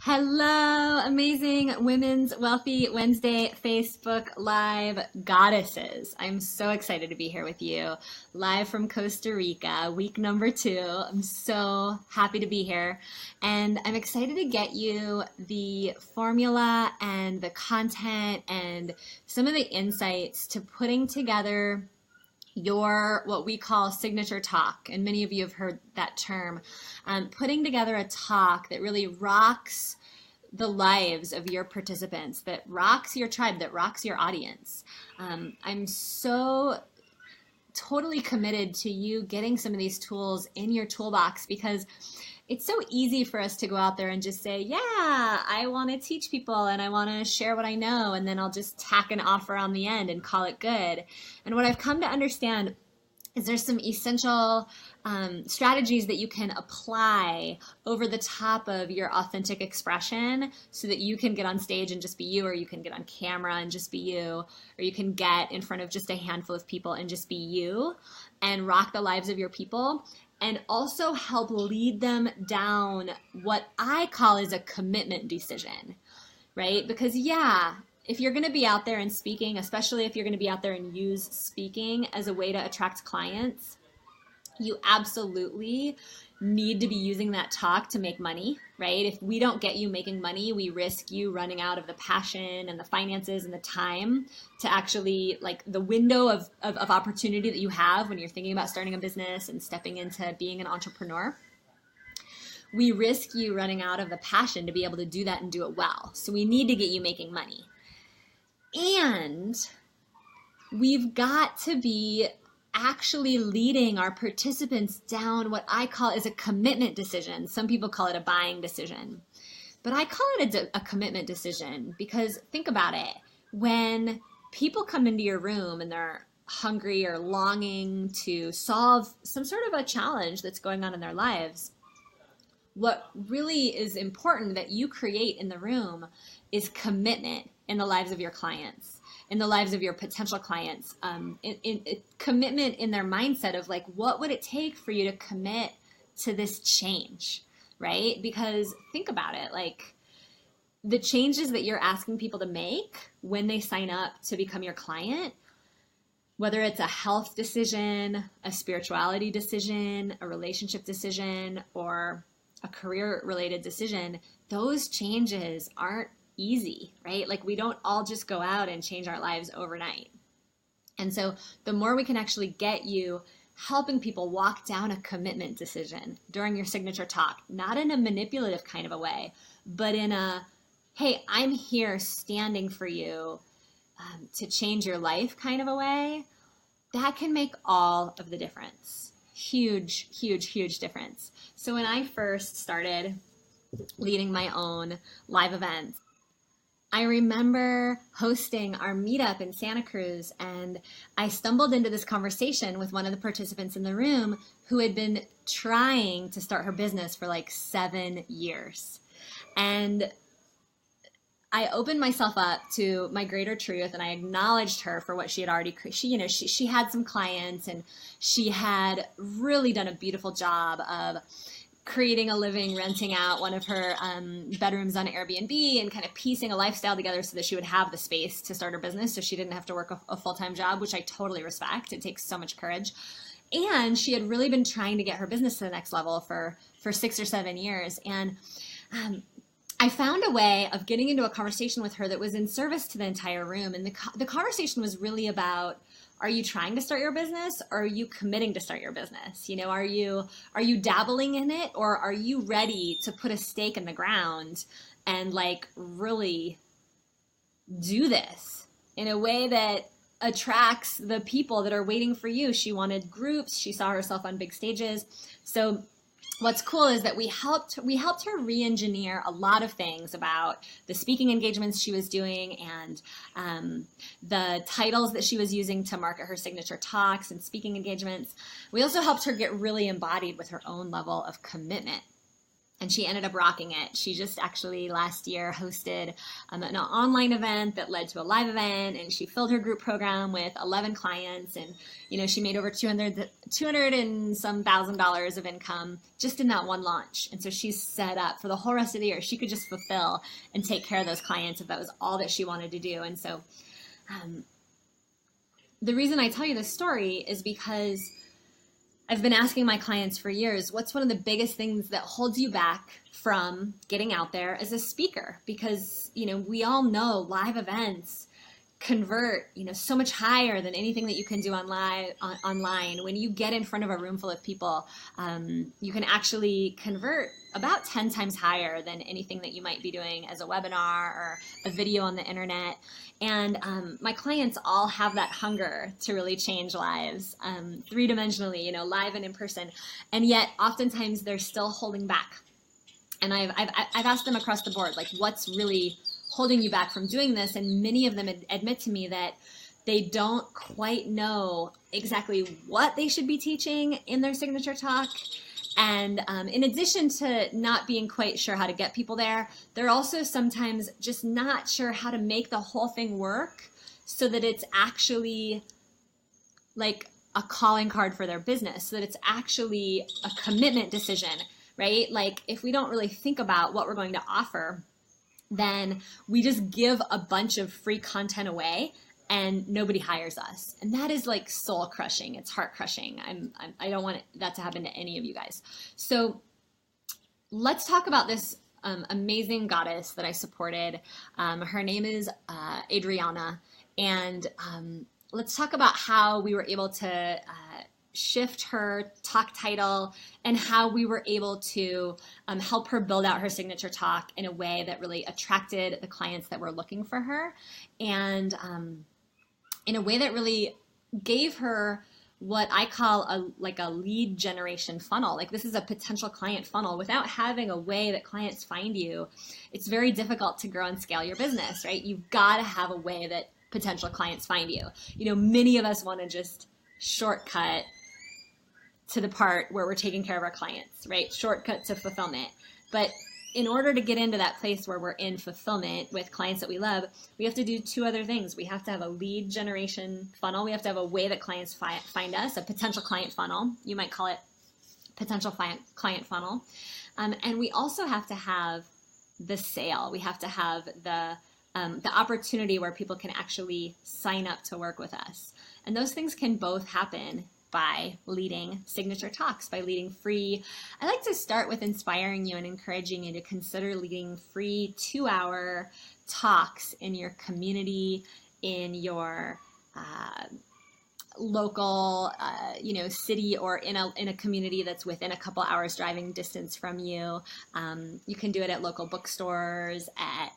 Hello, amazing Women's Wealthy Wednesday Facebook Live goddesses. I'm so excited to be here with you, live from Costa Rica, week number 2. I'm so happy to be here, and I'm excited to get you the formula and the content and some of the insights to putting together your what we call signature talk, and many of you have heard that term, putting together a talk that really rocks the lives of your participants, that rocks your tribe, that rocks your audience. I'm so totally committed to you getting some of these tools in your toolbox, because it's so easy for us to go out there and just say, yeah, I want to teach people and I want to share what I know, and then I'll just tack an offer on the end and call it good. And what I've come to understand is there's some essential strategies that you can apply over the top of your authentic expression so that you can get on stage and just be you, or you can get on camera and just be you, or you can get in front of just a handful of people and just be you and rock the lives of your people, and also help lead them down what I call is a commitment decision, right? Because if you're going to be out there and speaking, especially if you're going to be out there and use speaking as a way to attract clients, you absolutely need to be using that talk to make money, right? If we don't get you making money, we risk you running out of the passion and the finances and the time to actually, like, the window of opportunity that you have when you're thinking about starting a business and stepping into being an entrepreneur. We risk you running out of the passion to be able to do that and do it well. So we need to get you making money. And we've got to be actually leading our participants down what I call is a commitment decision. Some people call it a buying decision, but I call it a commitment decision, because think about it. When people come into your room and they're hungry or longing to solve some sort of a challenge that's going on in their lives, what really is important that you create in the room is commitment in the lives of your clients, in the lives of your potential clients, in commitment in their mindset of, like, what would it take for you to commit to this change, right? Because think about it, like, the changes that you're asking people to make when they sign up to become your client, whether it's a health decision, a spirituality decision, a relationship decision, or a career-related decision, those changes aren't easy, right? Like, we don't all just go out and change our lives overnight. And so the more we can actually get you helping people walk down a commitment decision during your signature talk, not in a manipulative kind of a way, but in a, hey, I'm here standing for you to change your life kind of a way, that can make all of the difference. Huge, huge, huge difference. So when I first started leading my own live events, I remember hosting our meetup in Santa Cruz, and I stumbled into this conversation with one of the participants in the room who had been trying to start her business for like 7 years. And I opened myself up to my greater truth, and I acknowledged her for what she had already created. She had some clients, and she had really done a beautiful job of creating a living, renting out one of her bedrooms on Airbnb, and kind of piecing a lifestyle together so that she would have the space to start her business, so she didn't have to work a full-time job, which I totally respect. It takes so much courage. And she had really been trying to get her business to the next level for 6 or 7 years. And I found a way of getting into a conversation with her that was in service to the entire room. And the conversation was really about, are you trying to start your business, or are you committing to start your business? You know, are you dabbling in it, or are you ready to put a stake in the ground and, like, really do this in a way that attracts the people that are waiting for you? She wanted groups. She saw herself on big stages. So what's cool is that we helped her re-engineer a lot of things about the speaking engagements she was doing, and the titles that she was using to market her signature talks and speaking engagements. We also helped her get really embodied with her own level of commitment. and she ended up rocking it. She just actually last year hosted an online event that led to a live event, and she filled her group program with 11 clients, and she made over 200 and some $1,000 of income just in that one launch. And so she's set up for the whole rest of the year. She could just fulfill and take care of those clients if that was all that she wanted to do. And so the reason I tell you this story is because I've been asking my clients for years, what's one of the biggest things that holds you back from getting out there as a speaker? Because, we all know live events convert, so much higher than anything that you can do online. When you get in front of a room full of people, you can actually convert about 10 times higher than anything that you might be doing as a webinar or a video on the internet. And my clients all have that hunger to really change lives, three-dimensionally, live and in person. And yet oftentimes they're still holding back. And I've asked them across the board, like, what's really holding you back from doing this? And many of them admit to me that they don't quite know exactly what they should be teaching in their signature talk. And in addition to not being quite sure how to get people there, they're also sometimes just not sure how to make the whole thing work so that it's actually like a calling card for their business, so that it's actually a commitment decision, right? Like, if we don't really think about what we're going to offer, then we just give a bunch of free content away and nobody hires us. And that is like soul crushing. It's heart crushing. I don't want that to happen to any of you guys. So let's talk about this amazing goddess that I supported. Her name is Adriana. And let's talk about how we were able to shift her talk title and how we were able to help her build out her signature talk in a way that really attracted the clients that were looking for her, and in a way that really gave her what I call a lead generation funnel. Like, this is a potential client funnel. Without having a way that clients find you, it's very difficult to grow and scale your business, right? You've got to have a way that potential clients find you. Many of us want to just shortcut to the part where we're taking care of our clients, right? Shortcut to fulfillment. But in order to get into that place where we're in fulfillment with clients that we love, we have to do two other things. We have to have a lead generation funnel. We have to have a way that clients find us, a potential client funnel. You might call it potential client funnel. And we also have to have the sale. We have to have the opportunity where people can actually sign up to work with us. And those things can both happen by leading signature talks, by leading free. I like to start with inspiring you and encouraging you to consider leading free 2-hour talks in your community, in your local, city, or in a community that's within a couple hours driving distance from you. You can do it at local bookstores, at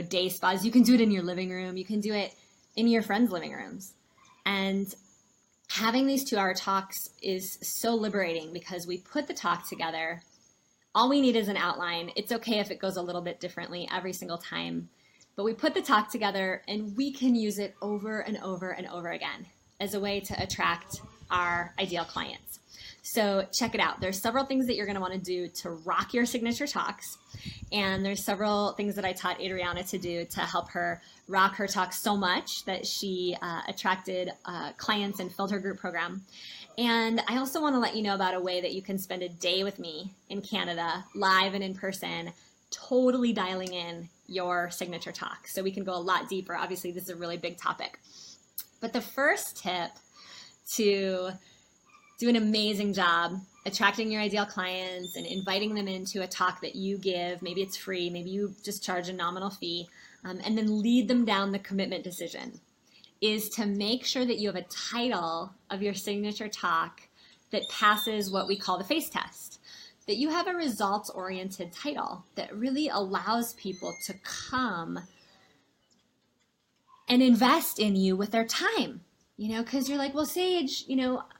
day spas. You can do it in your living room. You can do it in your friends' living rooms. And having these 2-hour talks is so liberating because we put the talk together. All we need is an outline. It's okay if it goes a little bit differently every single time, but we put the talk together and we can use it over and over and over again as a way to attract our ideal clients. So check it out. There's several things that you're going to want to do to rock your signature talks. And there's several things that I taught Adriana to do to help her rock her talk so much that she attracted clients and filled her group program. And I also want to let you know about a way that you can spend a day with me in Canada, live and in person, totally dialing in your signature talk. So we can go a lot deeper. Obviously, this is a really big topic. But the first tip to do an amazing job attracting your ideal clients and inviting them into a talk that you give, maybe it's free, maybe you just charge a nominal fee, and then lead them down the commitment decision, is to make sure that you have a title of your signature talk that passes what we call the FACE test, that you have a results-oriented title that really allows people to come and invest in you with their time. Because you're like, well, Sage,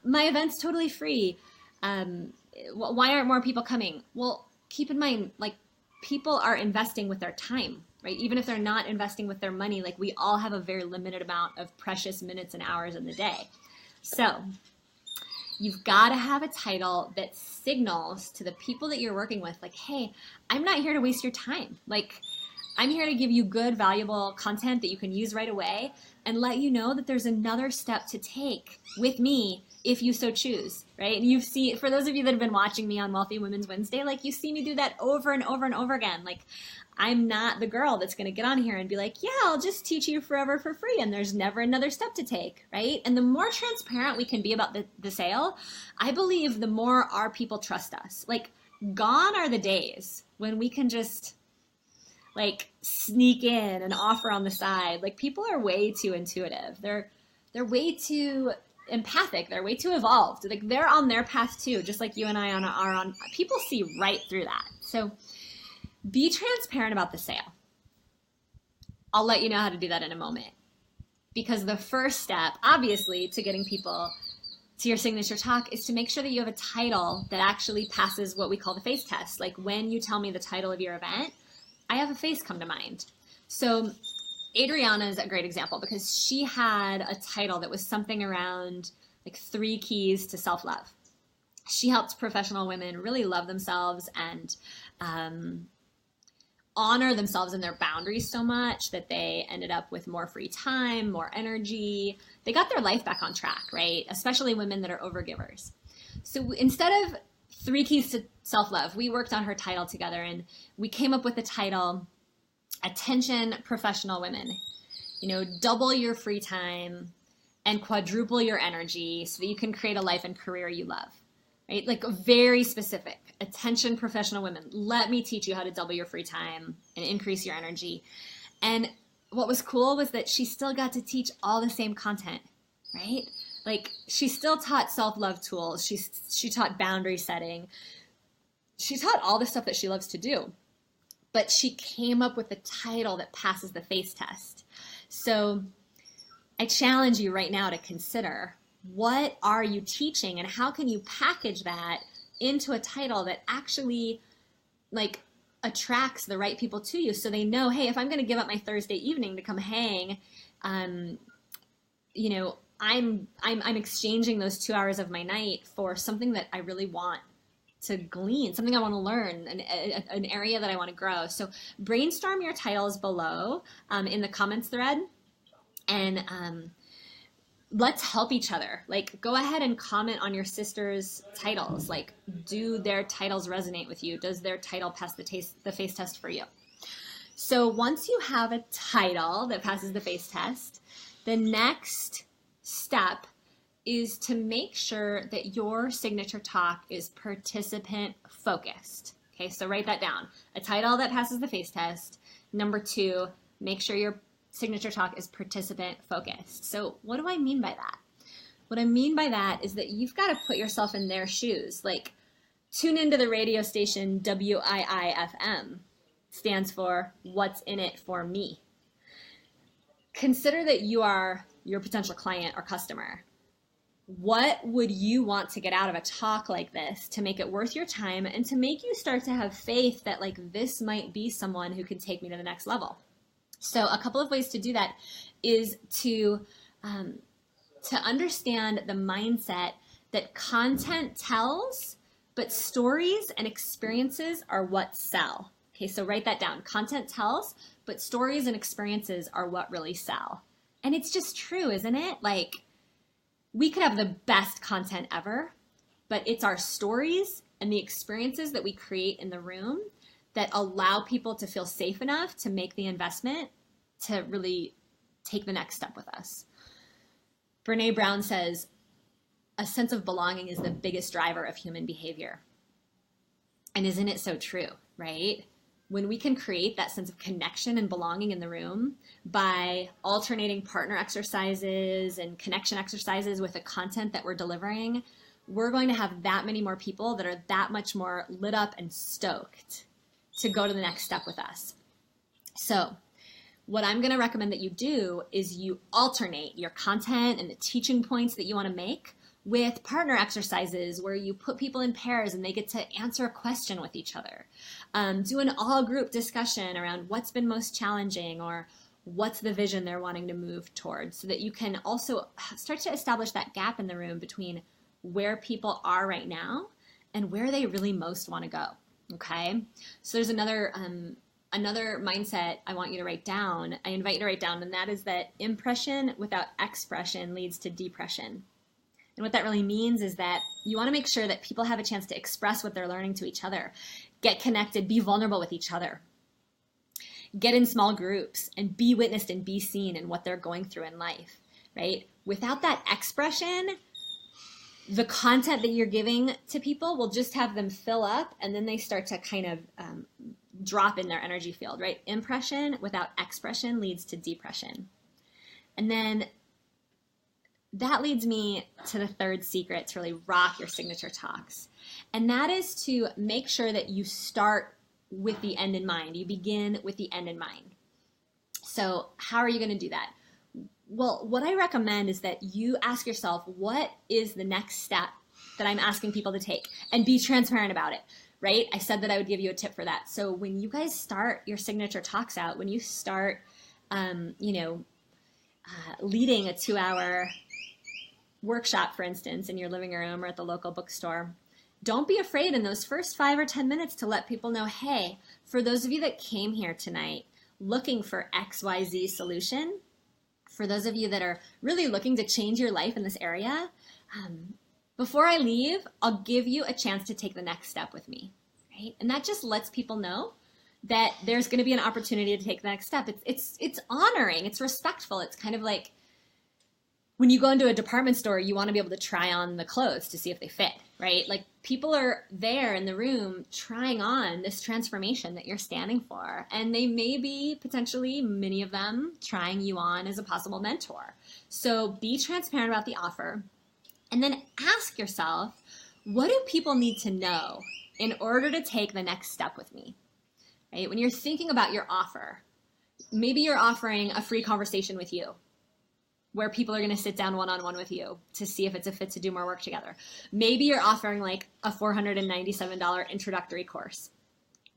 my event's totally free. Why aren't more people coming? Well, keep in mind, like, people are investing with their time, right? Even if they're not investing with their money, like, we all have a very limited amount of precious minutes and hours in the day. So You've got to have a title that signals to the people that you're working with, like, hey, I'm not here to waste your time. Like, I'm here to give you good, valuable content that you can use right away and let you know that there's another step to take with me if you so choose, right? And you've seen, for those of you that have been watching me on Wealthy Women's Wednesday, like, you see me do that over and over and over again. Like, I'm not the girl that's going to get on here and be like, yeah, I'll just teach you forever for free and there's never another step to take, right? And the more transparent we can be about the sale, I believe the more our people trust us. Like, gone are the days when we can just like sneak in and offer on the side. Like, people are way too intuitive. They're way too empathic. They're way too evolved. Like, they're on their path too, just like you and I are on. People see right through that. So be transparent about the sale. I'll let you know how to do that in a moment. Because the first step, obviously, to getting people to your signature talk is to make sure that you have a title that actually passes what we call the face test. Like, when you tell me the title of your event, I have a face come to mind. So Adriana is a great example because she had a title that was something around like 3 keys to self-love. She helped professional women really love themselves and honor themselves and their boundaries so much that they ended up with more free time, more energy. They got their life back on track, right? Especially women that are overgivers. So instead of 3 keys to self-love, we worked on her title together and we came up with the title, Attention Professional Women. You know, double your free time and quadruple your energy so that you can create a life and career you love, right? Like, very specific. Attention Professional Women. Let me teach you how to double your free time and increase your energy. And what was cool was that she still got to teach all the same content, right? Like, she still taught self-love tools. She taught boundary setting. She taught all the stuff that she loves to do. But she came up with the title that passes the face test. So I challenge you right now to consider, what are you teaching and how can you package that into a title that actually like attracts the right people to you so they know, hey, if I'm going to give up my Thursday evening to come hang, you know, I'm exchanging those 2 hours of my night for something that I really want to glean, something I want to learn, an area that I want to grow. So brainstorm your titles below in the comments thread, and let's help each other. Like, go ahead and comment on your sister's titles. Like, do their titles resonate with you? Does their title pass the face test for you? So once you have a title that passes the face test, the next step is to make sure that your signature talk is participant focused. Okay, so write that down. A title that passes the face test. Number 2, make sure your signature talk is participant focused. So what do I mean by that? What I mean by that is that you've got to put yourself in their shoes. Like, tune into the radio station WIIFM. Stands for What's in It for Me. Consider that you are your potential client or customer. What would you want to get out of a talk like this to make it worth your time and to make you start to have faith that, like, this might be someone who can take me to the next level? So a couple of ways to do that is to understand the mindset that content tells, but stories and experiences are what sell. Okay, so write that down. Content tells, but stories and experiences are what really sell. And it's just true, isn't it? Like, we could have the best content ever, but it's our stories and the experiences that we create in the room that allow people to feel safe enough to make the investment to really take the next step with us. Brene Brown says, a sense of belonging is the biggest driver of human behavior. And isn't it so true, right? When we can create that sense of connection and belonging in the room by alternating partner exercises and connection exercises with the content that we're delivering, we're going to have that many more people that are that much more lit up and stoked to go to the next step with us. So what I'm going to recommend that you do is you alternate your content and the teaching points that you want to make with partner exercises where you put people in pairs and they get to answer a question with each other. Do an all-group discussion around what's been most challenging or what's the vision they're wanting to move towards, so that you can also start to establish that gap in the room between where people are right now and where they really most want to go. Okay. So there's another mindset I want you to write down. I invite you to write down, and that is that impression without expression leads to depression. And what that really means is that you want to make sure that people have a chance to express what they're learning to each other, get connected, be vulnerable with each other, get in small groups, and be witnessed and be seen in what they're going through in life, right? Without that expression, the content that you're giving to people will just have them fill up, and then they start to kind of drop in their energy field, right? Impression without expression leads to depression. And then that leads me to the third secret to really rock your signature talks. And that is to make sure that you start with the end in mind. You begin with the end in mind. So how are you going to do that? Well, what I recommend is that you ask yourself, what is the next step that I'm asking people to take? And be transparent about it, right? I said that I would give you a tip for that. So when you guys start your signature talks out, when you start, leading a 2-hour workshop, for instance, in your living room or at the local bookstore, don't be afraid in those first 5 or 10 minutes to let people know, hey, for those of you that came here tonight looking for XYZ solution, for those of you that are really looking to change your life in this area, before I leave, I'll give you a chance to take the next step with me, right? And that just lets people know that there's going to be an opportunity to take the next step. It's honoring, it's respectful. It's kind of like when you go into a department store, you want to be able to try on the clothes to see if they fit, right? Like people are there in the room trying on this transformation that you're standing for. And they may be potentially, many of them, trying you on as a possible mentor. So be transparent about the offer. And then ask yourself, what do people need to know in order to take the next step with me? Right? When you're thinking about your offer, maybe you're offering a free conversation with you, where people are going to sit down one-on-one with you to see if it's a fit to do more work together. Maybe you're offering like a $497 introductory course,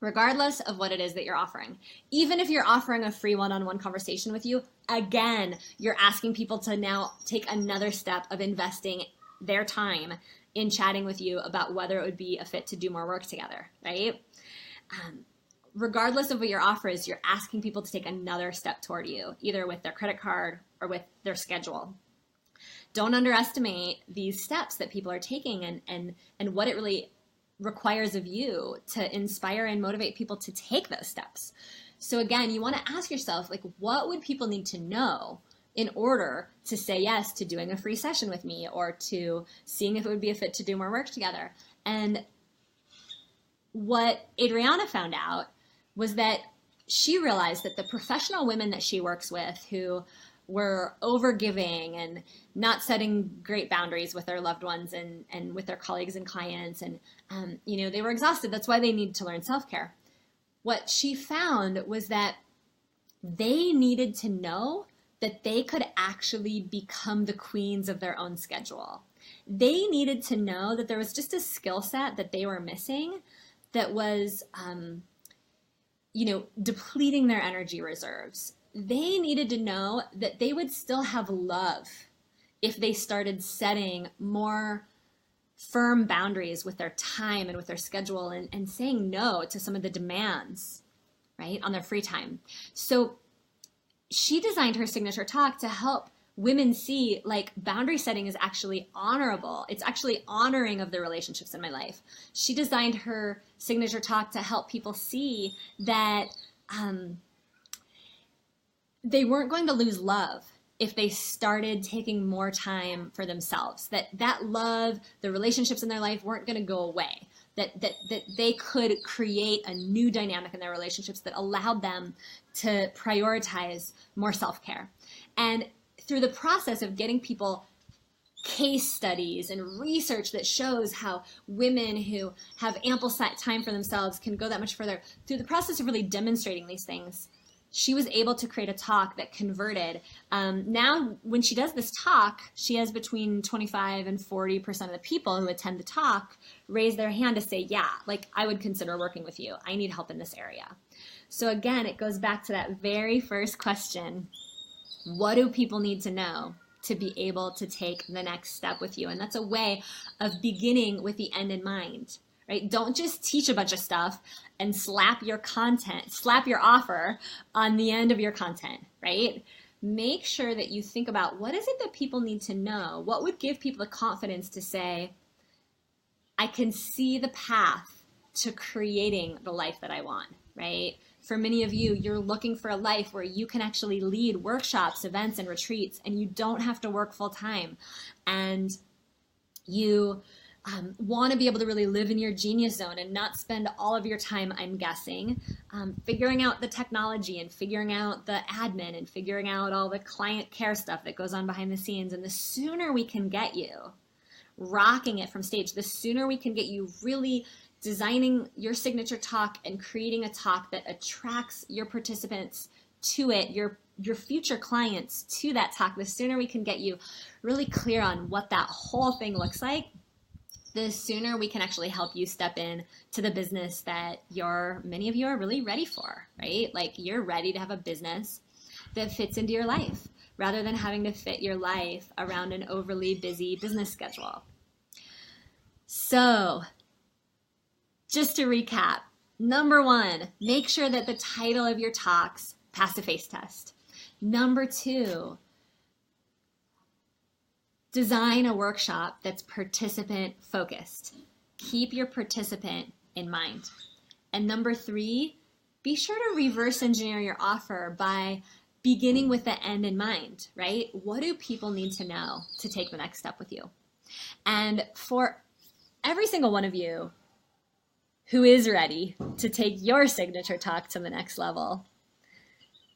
regardless of what it is that you're offering. Even if you're offering a free one-on-one conversation with you, again, you're asking people to now take another step of investing their time in chatting with you about whether it would be a fit to do more work together, right? Regardless of what your offer is, you're asking people to take another step toward you, either with their credit card or with their schedule. Don't underestimate these steps that people are taking and what it really requires of you to inspire and motivate people to take those steps. So again, you want to ask yourself, like, what would people need to know in order to say yes to doing a free session with me or to seeing if it would be a fit to do more work together? And what Adriana found out was that she realized that the professional women that she works with who were overgiving and not setting great boundaries with their loved ones and with their colleagues and clients, and they were exhausted. That's why they needed to learn self-care. What she found was that they needed to know that they could actually become the queens of their own schedule. They needed to know that there was just a skill set that they were missing that was depleting their energy reserves. They needed to know that they would still have love if they started setting more firm boundaries with their time and with their schedule and saying no to some of the demands, right, on their free time. So she designed her signature talk to help women see, like, boundary setting is actually honorable. It's actually honoring of the relationships in my life. She designed her signature talk to help people see that they weren't going to lose love if they started taking more time for themselves, that love, the relationships in their life weren't going to go away, that they could create a new dynamic in their relationships that allowed them to prioritize more self-care. And through the process of getting people case studies and research that shows how women who have ample time for themselves can go that much further, through the process of really demonstrating these things, she was able to create a talk that converted. Now, when she does this talk, she has between 25 and 40% of the people who attend the talk raise their hand to say, yeah, like, I would consider working with you. I need help in this area. So again, it goes back to that very first question. What do people need to know to be able to take the next step with you. And that's a way of beginning with the end in mind, right? Don't just teach a bunch of stuff and slap your offer on the end of your content, right? Make sure that you think about, what is it that people need to know? What would give people the confidence to say, I can see the path to creating the life that I want, right? For many of you, you're looking for a life where you can actually lead workshops, events, and retreats, and you don't have to work full time. And you want to be able to really live in your genius zone and not spend all of your time, I'm guessing, figuring out the technology and figuring out the admin and figuring out all the client care stuff that goes on behind the scenes. And the sooner we can get you rocking it from stage, the sooner we can get you really designing your signature talk and creating a talk that attracts your participants to it, your future clients to that talk, the sooner we can get you really clear on what that whole thing looks like, the sooner we can actually help you step in to the business that many of you are really ready for, right? Like, you're ready to have a business that fits into your life rather than having to fit your life around an overly busy business schedule. So, just to recap, number 1, make sure that the title of your talks pass a face test. Number 2, design a workshop that's participant focused. Keep your participant in mind. And number 3, be sure to reverse engineer your offer by beginning with the end in mind, right? What do people need to know to take the next step with you? And for every single one of you who is ready to take your signature talk to the next level,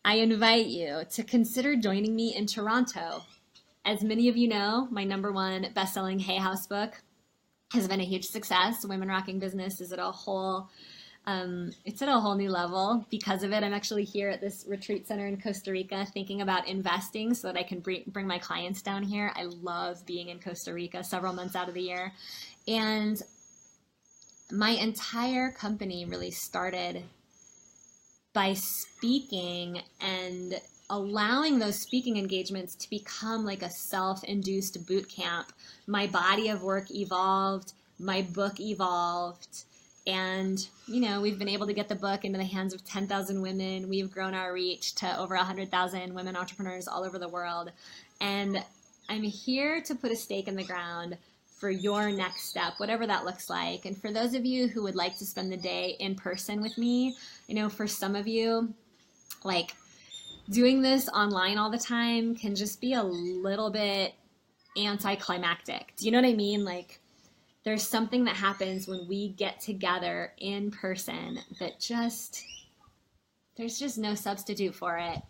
I invite you to consider joining me in Toronto. As many of you know, my #1 best-selling Hay House book has been a huge success. Women Rocking Business is at a whole new level. Because of it, I'm actually here at this retreat center in Costa Rica thinking about investing so that I can bring my clients down here. I love being in Costa Rica several months out of the year. And my entire company really started by speaking and allowing those speaking engagements to become like a self-induced boot camp. My body of work evolved, my book evolved, and we've been able to get the book into the hands of 10,000 women. We've grown our reach to over 100,000 women entrepreneurs all over the world. And I'm here to put a stake in the ground for your next step, whatever that looks like. And for those of you who would like to spend the day in person with me, I know for some of you, like, doing this online all the time can just be a little bit anticlimactic. Do you know what I mean? Like, there's something that happens when we get together in person that there's just no substitute for it.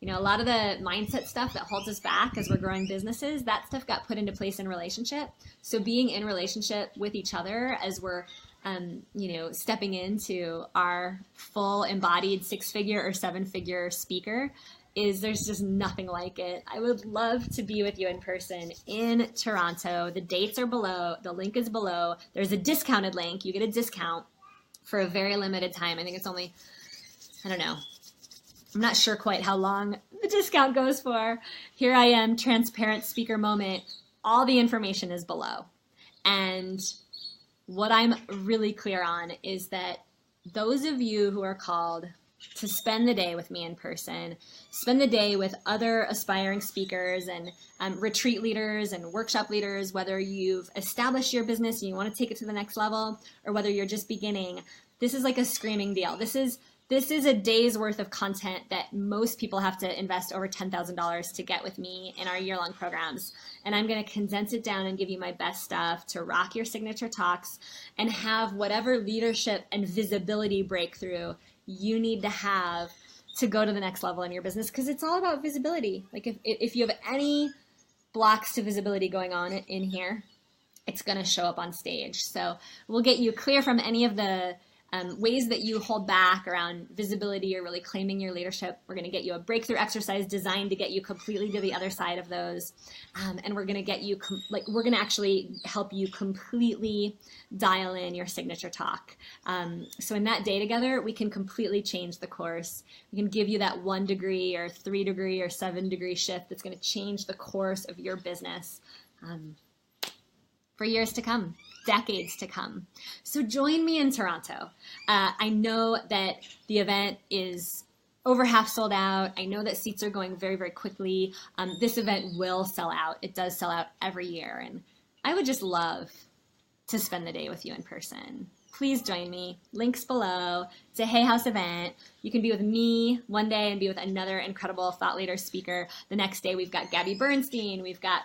A lot of the mindset stuff that holds us back as we're growing businesses, that stuff got put into place in relationship. So being in relationship with each other as we're, stepping into our full embodied 6-figure or 7-figure speaker, there's just nothing like it. I would love to be with you in person in Toronto. The dates are below. The link is below. There's a discounted link. You get a discount for a very limited time. I think it's only, I don't know. I'm not sure quite how long the discount goes for. Here I am, transparent speaker moment. All the information is below. And what I'm really clear on is that those of you who are called to spend the day with me in person, spend the day with other aspiring speakers and retreat leaders and workshop leaders, whether you've established your business and you want to take it to the next level, or whether you're just beginning, this is like a screaming deal. This is a day's worth of content that most people have to invest over $10,000 to get with me in our year-long programs. And I'm going to condense it down and give you my best stuff to rock your signature talks and have whatever leadership and visibility breakthrough you need to have to go to the next level in your business, because it's all about visibility. Like, if you have any blocks to visibility going on in here, it's going to show up on stage. So we'll get you clear from any of the ways that you hold back around visibility or really claiming your leadership. We're going to get you a breakthrough exercise designed to get you completely to the other side of those. And we're going to get you, we're going to actually help you completely dial in your signature talk. So in that day together, we can completely change the course. We can give you that 1 degree or 3 degree or 7 degree shift that's going to change the course of your business for years to come, decades to come. So join me in Toronto. I know that the event is over half sold out. I know that seats are going very, very quickly. This event will sell out. It does sell out every year. And I would just love to spend the day with you in person. Please join me. Links below. It's a Hay House event. You can be with me one day and be with another incredible thought leader speaker. The next day, we've got Gabby Bernstein. We've got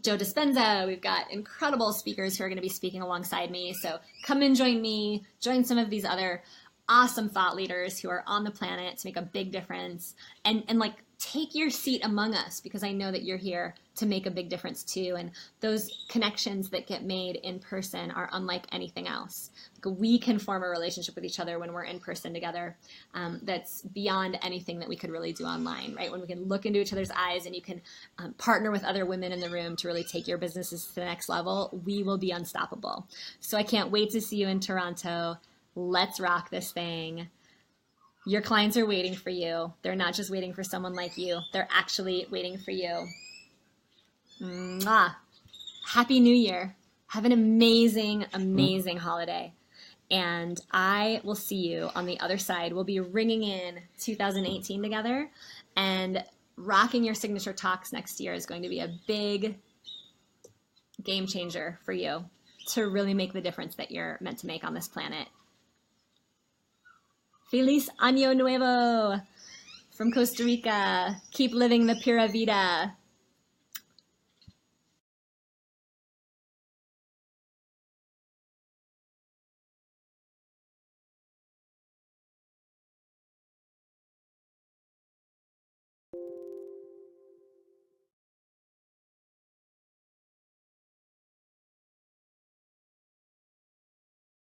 Joe Dispenza. We've got incredible speakers who are going to be speaking alongside me. So come and join me. Join some of these other awesome thought leaders who are on the planet to make a big difference. And like, take your seat among us, because I know that you're here to make a big difference too. And those connections that get made in person are unlike anything else. Like, we can form a relationship with each other when we're in person together. That's beyond anything that we could really do online, right? When we can look into each other's eyes and you can partner with other women in the room to really take your businesses to the next level, we will be unstoppable. So I can't wait to see you in Toronto. Let's rock this thing. Your clients are waiting for you. They're not just waiting for someone like you. They're actually waiting for you. Mwah. Happy New Year. Have an amazing, amazing holiday. And I will see you on the other side. We'll be ringing in 2018 together, and rocking your signature talks next year is going to be a big game changer for you to really make the difference that you're meant to make on this planet. Feliz Año Nuevo from Costa Rica. Keep living the Pura Vida.